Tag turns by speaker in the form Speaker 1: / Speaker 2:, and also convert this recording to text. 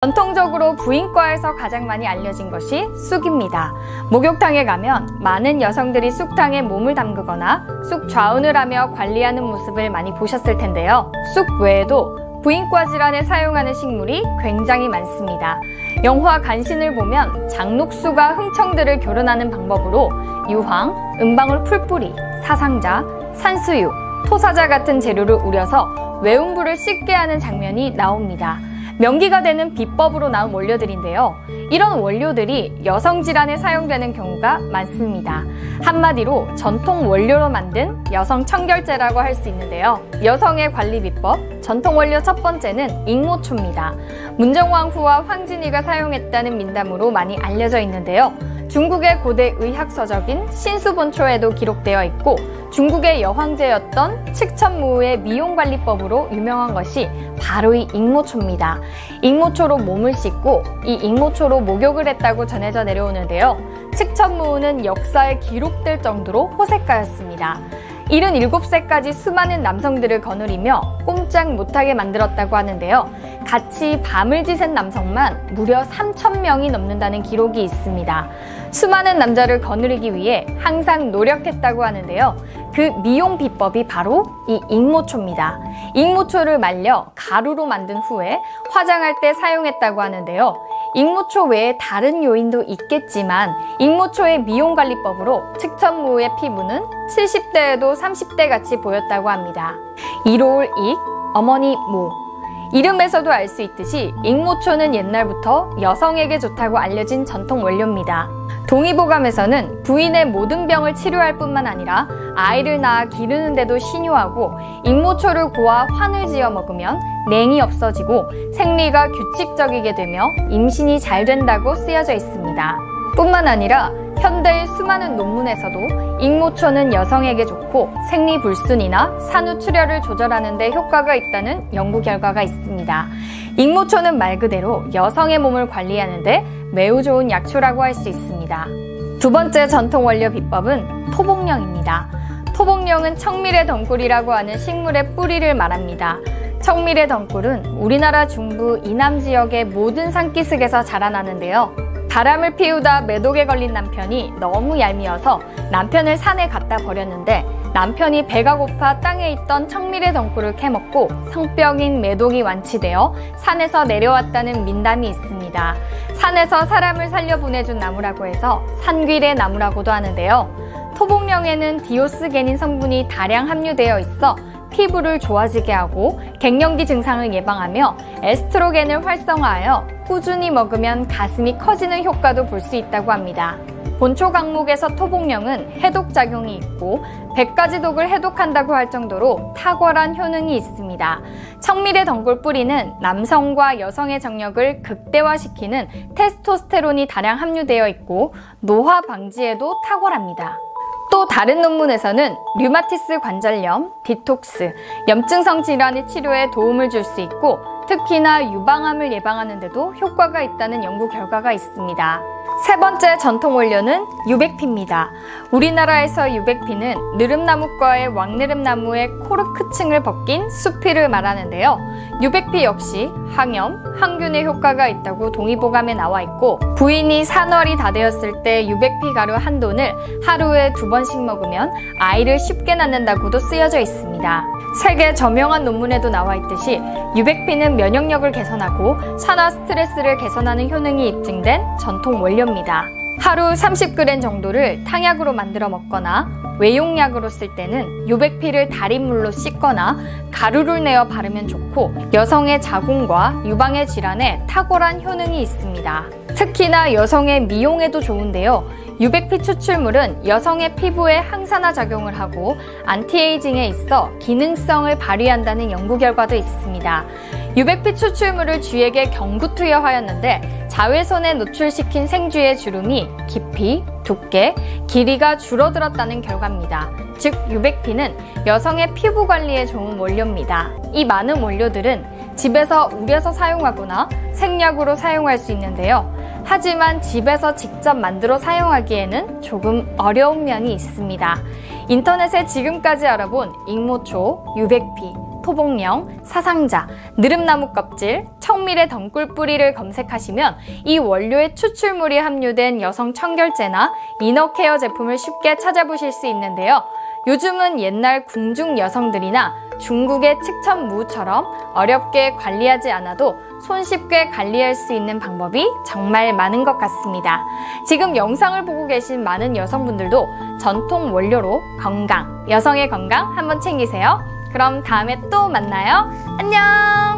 Speaker 1: 전통적으로 부인과에서 가장 많이 알려진 것이 쑥입니다. 목욕탕에 가면 많은 여성들이 쑥탕에 몸을 담그거나 쑥 좌운을 하며 관리하는 모습을 많이 보셨을 텐데요. 쑥 외에도 부인과 질환에 사용하는 식물이 굉장히 많습니다. 영화 간신을 보면 장록수가 흥청들을 결혼하는 방법으로 유황, 은방울 풀뿌리, 사상자, 산수유, 토사자 같은 재료를 우려서 외음부를 씻게 하는 장면이 나옵니다. 명기가 되는 비법으로 나온 원료들인데요. 이런 원료들이 여성 질환에 사용되는 경우가 많습니다. 한마디로 전통 원료로 만든 여성 청결제라고 할 수 있는데요. 여성의 관리 비법, 전통 원료 첫 번째는 익모초입니다. 문정왕 후와 황진이가 사용했다는 민담으로 많이 알려져 있는데요. 중국의 고대 의학서적인 신수본초에도 기록되어 있고 중국의 여황제였던 칙천무의 미용관리법으로 유명한 것이 바로 이 익모초입니다. 익모초로 몸을 씻고 이 익모초로 목욕을 했다고 전해져 내려오는데요. 칙천무는 역사에 기록될 정도로 호색가였습니다. 77세까지 수많은 남성들을 거느리며 꼼짝 못하게 만들었다고 하는데요. 같이 밤을 지샌 남성만 무려 3,000명이 넘는다는 기록이 있습니다. 수많은 남자를 거느리기 위해 항상 노력했다고 하는데요. 그 미용 비법이 바로 이 익모초입니다. 익모초를 말려 가루로 만든 후에 화장할 때 사용했다고 하는데요. 익모초 외에 다른 요인도 있겠지만 익모초의 미용관리법으로 칙천무의 피부는 70대에도 30대 같이 보였다고 합니다. 이로울 익, 어머니 모. 이름에서도 알 수 있듯이 익모초는 옛날부터 여성에게 좋다고 알려진 전통 원료입니다. 동의보감에서는 부인의 모든 병을 치료할 뿐만 아니라 아이를 낳아 기르는 데도 신효하고 익모초를 고아 환을 지어 먹으면 냉이 없어지고 생리가 규칙적이게 되며 임신이 잘 된다고 쓰여져 있습니다. 뿐만 아니라 현대의 수많은 논문에서도 익모초는 여성에게 좋고 생리불순이나 산후출혈을 조절하는 데 효과가 있다는 연구 결과가 있습니다. 익모초는 말 그대로 여성의 몸을 관리하는 데 매우 좋은 약초라고 할 수 있습니다. 두 번째 전통 원료 비법은 토복령입니다. 토복령은 청밀의 덩굴이라고 하는 식물의 뿌리를 말합니다. 청밀의 덩굴은 우리나라 중부 이남 지역의 모든 산기슭에서 자라나는데요. 바람을 피우다 매독에 걸린 남편이 너무 얄미워서 남편을 산에 갖다 버렸는데 남편이 배가 고파 땅에 있던 청밀의 덩굴을 캐먹고 성병인 매독이 완치되어 산에서 내려왔다는 민담이 있습니다. 산에서 사람을 살려 보내준 나무라고 해서 산귀래 나무라고도 하는데요. 토복령에는 디오스게닌 성분이 다량 함유되어 있어 피부를 좋아지게 하고 갱년기 증상을 예방하며 에스트로겐을 활성화하여 꾸준히 먹으면 가슴이 커지는 효과도 볼 수 있다고 합니다. 본초 강목에서 토복령은 해독작용이 있고 100가지 독을 해독한다고 할 정도로 탁월한 효능이 있습니다. 청밀의 덩굴 뿌리는 남성과 여성의 정력을 극대화시키는 테스토스테론이 다량 함유되어 있고 노화 방지에도 탁월합니다. 또 다른 논문에서는 류마티스 관절염, 디톡스, 염증성 질환의 치료에 도움을 줄 수 있고 특히나 유방암을 예방하는 데도 효과가 있다는 연구 결과가 있습니다. 세 번째 전통 원료는 유백피입니다. 우리나라에서 유백피는 느릅나무과의 왕느릅나무의 코르크층을 벗긴 수피를 말하는데요. 유백피 역시 항염, 항균의 효과가 있다고 동의보감에 나와 있고 부인이 산월이 다 되었을 때 유백피 가루 한 돈을 하루에 2번씩 먹으면 아이를 쉽게 낳는다고도 쓰여져 있습니다. 세계 저명한 논문에도 나와 있듯이 유백피는 면역력을 개선하고 산화 스트레스를 개선하는 효능이 입증된 전통 원료입니다. 하루 30g 정도를 탕약으로 만들어 먹거나 외용약으로 쓸 때는 유백피를 달인물로 씻거나 가루를 내어 바르면 좋고 여성의 자궁과 유방의 질환에 탁월한 효능이 있습니다. 특히나 여성의 미용에도 좋은데요. 유백피 추출물은 여성의 피부에 항산화 작용을 하고 안티에이징에 있어 기능성을 발휘한다는 연구 결과도 있습니다. 유백피 추출물을 쥐에게 경구투여하였는데 자외선에 노출시킨 생쥐의 주름이 깊이, 두께, 길이가 줄어들었다는 결과입니다. 즉 유백피는 여성의 피부 관리에 좋은 원료입니다. 이 많은 원료들은 집에서 우려서 사용하거나 생약으로 사용할 수 있는데요. 하지만 집에서 직접 만들어 사용하기에는 조금 어려운 면이 있습니다. 인터넷에 지금까지 알아본 익모초, 유백피, 토복령, 사상자, 느릅나무 껍질, 청밀의 덩굴 뿌리를 검색하시면 이 원료의 추출물이 함유된 여성 청결제나 이너케어 제품을 쉽게 찾아보실 수 있는데요. 요즘은 옛날 궁중 여성들이나 중국의 칡천무처럼 어렵게 관리하지 않아도 손쉽게 관리할 수 있는 방법이 정말 많은 것 같습니다. 지금 영상을 보고 계신 많은 여성분들도 전통 원료로 건강, 여성의 건강 한번 챙기세요. 그럼 다음에 또 만나요. 안녕!